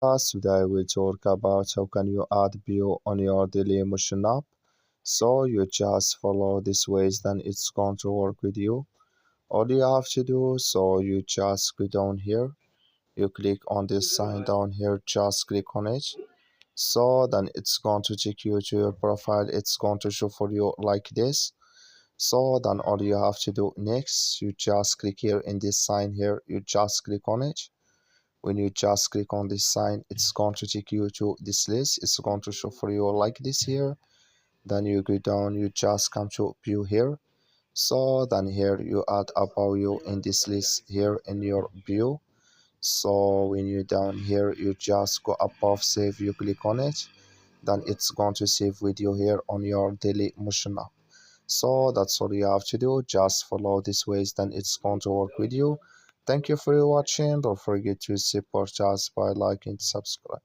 Today we talk about how can you add view on your Dailymotion app. So you just follow these ways, then it's going to work with you. All you have to do, so you just go down here, you click on this sign down here, just click on it. So then it's going to take you to your profile. It's going to show for you like this. So then all you have to do next, you just click here in this sign here, you just click on it. When you just click on this sign, it's going to take you to this list. It's going to show for you like this here. Then you go down, you just come to view here. So then here you add about you in this list here in your view. So when you down here, you just go above save, you click on it. Then it's going to save with you here on your Dailymotion app. So that's all you have to do. Just follow these ways, then it's going to work with you. Thank you for watching. Don't forget to support us by liking, subscribe.